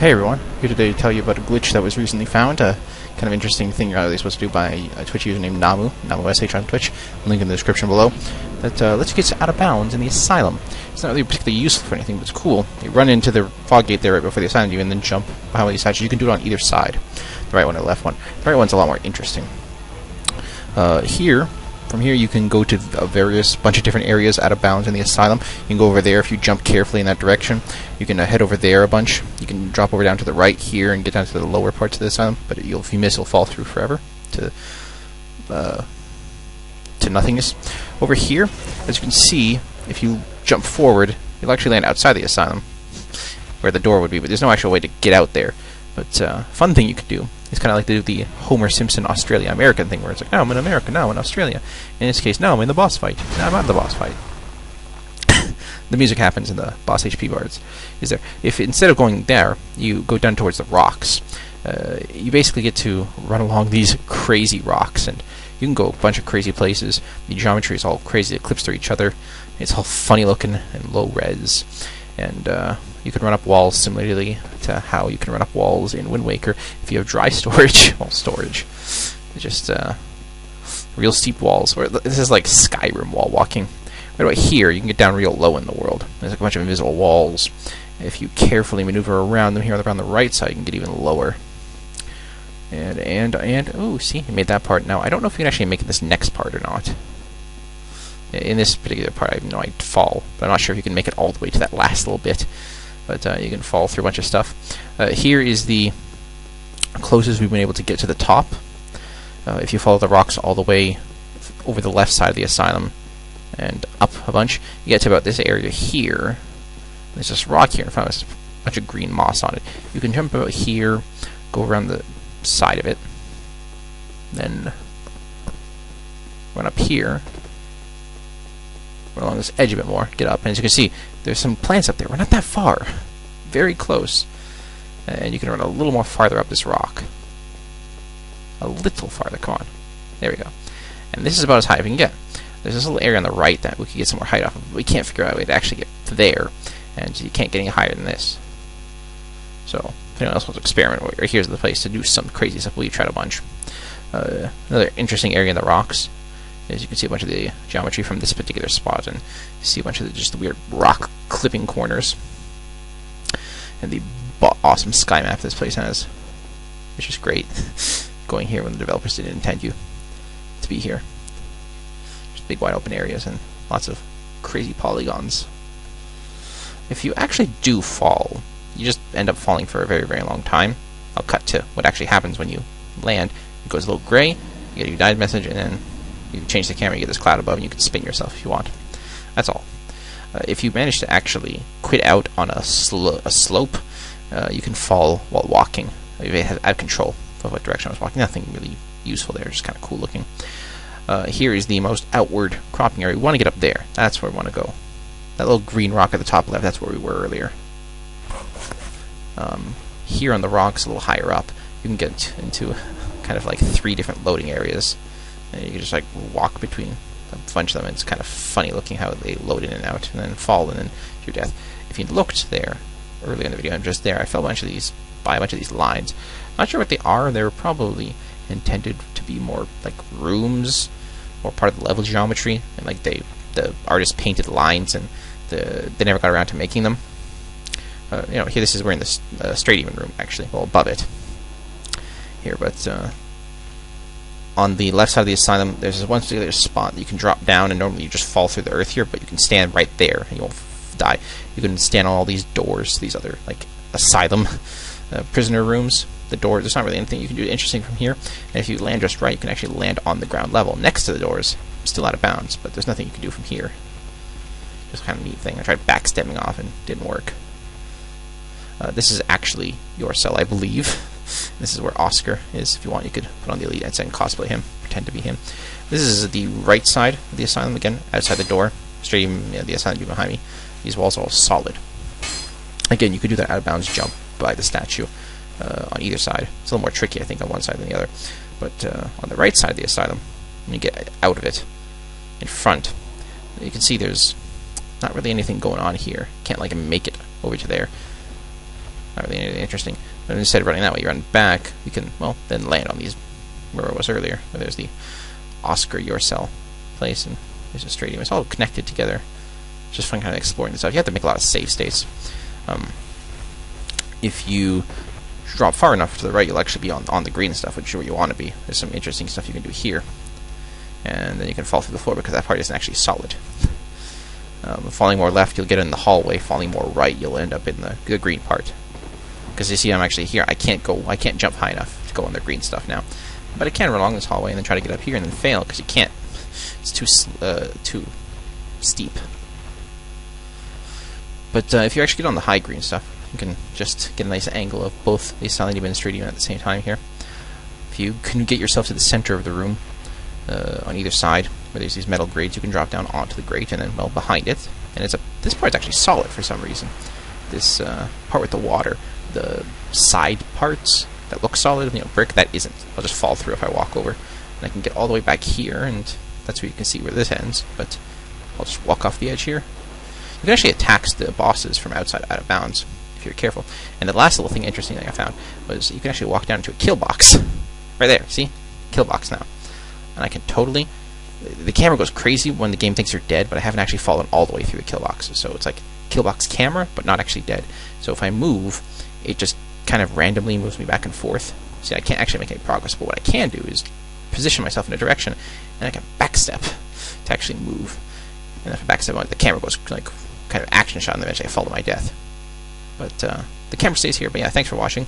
Hey everyone, here today to tell you about a glitch that was recently found, a kind of interesting thing you're not supposed to do by a Twitch user named NamuSH on Twitch, link in the description below, that lets you get out of bounds in the asylum. It's not really particularly useful for anything, but it's cool. You run into the fog gate there right before the asylum and then jump behind one of these hatches. You can do it on either side, the right one or the left one. The right one's a lot more interesting. From here you can go to a bunch of different areas out of bounds in the asylum. You can go over there if you jump carefully in that direction. You can head over there a bunch. You can drop over down to the right here and get down to the lower parts of the asylum, but if you miss, you'll fall through forever to nothingness. Over here, as you can see, if you jump forward, you'll actually land outside the asylum, where the door would be, but there's no actual way to get out there. But fun thing you could do is kind of like the Homer Simpson Australia-American thing, where it's like, now I'm in America, now I'm in Australia. In this case, now I'm in the boss fight. Now I'm at the boss fight. The music happens in the boss HP bars. Is there? If instead of going there, you go down towards the rocks, you basically get to run along these crazy rocks, and you can go a bunch of crazy places. The geometry is all crazy, it clips through each other. It's all funny looking and low res, and you can run up walls similarly to how you can run up walls in Wind Waker if you have dry storage. Well, storage. Just real steep walls. This is like Skyrim wall walking. Right about here, you can get down real low in the world. There's like a bunch of invisible walls. If you carefully maneuver around them here around the right side, you can get even lower. And oh, see, you made that part. Now, I don't know if you can actually make this next part or not. In this particular part, I know I'd fall, but I'm not sure if you can make it all the way to that last little bit. But you can fall through a bunch of stuff. Here is the closest we've been able to get to the top. If you follow the rocks all the way over the left side of the asylum and up a bunch, you get to about this area here. There's this rock here in front of us, a bunch of green moss on it. You can jump about here, go around the side of it, then run up here, run along this edge a bit more, get up, and as you can see, there's some plants up there. We're not that far. Very close. And you can run a little more farther up this rock. A little farther, come on. There we go. And this is about as high as we can get. There's this little area on the right that we could get some more height off of, but we can't figure out a way to actually get to there, and you can't get any higher than this. So, if anyone else wants to experiment, here's the place to do some crazy stuff. We'll try a bunch. Another interesting area in the rocks is you can see a bunch of the geometry from this particular spot, and you see a bunch of just the weird rock clipping corners, and the awesome sky map this place has, which is great. Going here when the developers didn't intend you to be here. Just big wide open areas and lots of crazy polygons. If you actually do fall, you just end up falling for a very, very long time. I'll cut to what actually happens when you land. It goes a little gray, you get your died message, and then you change the camera, you get this cloud above, and you can spin yourself if you want. That's all. If you manage to actually quit out on a slope, you can fall while walking. You have control of what direction I was walking. Nothing really useful there, just kind of cool looking. Here is the most outward cropping area. We want to get up there. That's where we want to go. That little green rock at the top left, that's where we were earlier. Here on the rocks, a little higher up, you can get into kind of like 3 different loading areas. And you can just like walk between a bunch of them. It's kind of funny looking how they load in and out and then fall and then to your death. If you looked there earlier in the video, I'm just there, I fell by a bunch of these lines. Not sure what they are. They were probably intended to be more like rooms or part of the level geometry, and like the artist painted lines and they never got around to making them. Here this is we're in this straight even room actually, well above it here, but on the left side of the asylum, there's this one particular spot that you can drop down, and normally you just fall through the earth here, but you can stand right there, and you won't die. You can stand on all these doors, these other, like, asylum prisoner rooms. The door, there's not really anything you can do interesting from here, and if you land just right, you can actually land on the ground level, next to the doors. Still out of bounds, but there's nothing you can do from here. Just kind of a neat thing. I tried backstepping off and didn't work. This is actually your cell, I believe. This is where Oscar is. If you want, you could put on the elite and cosplay him, pretend to be him. This is the right side of the asylum, again, outside the door. Straight even, the asylum behind me. These walls are all solid. Again, you could do that out of bounds jump by the statue on either side. It's a little more tricky, I think, on one side than the other. But on the right side of the asylum, when you get out of it, in front, you can see there's not really anything going on here. Can't like make it over to there. not really anything interesting. But instead of running that way, you run back, you can, well, then land on these, where I was earlier. Where there's the Oscar Yourcell place, and there's a stadium. It's all connected together. It's just fun kind of exploring this stuff. You have to make a lot of save states. If you drop far enough to the right, you'll actually be on the green stuff, which is where you want to be. There's some interesting stuff you can do here. And then you can fall through the floor because that part isn't actually solid. Falling more left, you'll get in the hallway. Falling more right, you'll end up in the green part. Because you see, I'm actually here. I can't jump high enough to go on the green stuff now. But I can run along this hallway and then try to get up here and then fail because you can't. It's too steep. But if you actually get on the high green stuff, you can just get a nice angle of both the Silent Demon and Stray Demon at the same time here. If you can get yourself to the center of the room, on either side, where there's these metal grates, you can drop down onto the grate and then, well, behind it. And this part's actually solid for some reason. This part with the water, the side parts that look solid, brick, that isn't. I'll just fall through if I walk over. And I can get all the way back here, and that's where you can see where this ends. But I'll just walk off the edge here. You can actually attack the bosses from outside out of bounds, if you're careful. And the last little thing interesting thing I found was you can actually walk down into a kill box. Right there, see? Kill box now. And I can totally... The camera goes crazy when the game thinks you're dead, but I haven't actually fallen all the way through the kill boxes. So it's like kill box camera, but not actually dead. So if I move, it just kind of randomly moves me back and forth. See, I can't actually make any progress, but what I can do is position myself in a direction, and I can backstep to actually move. And if I backstep, the camera goes like kind of action shot, and eventually I fall to my death. But the camera stays here. But yeah, thanks for watching.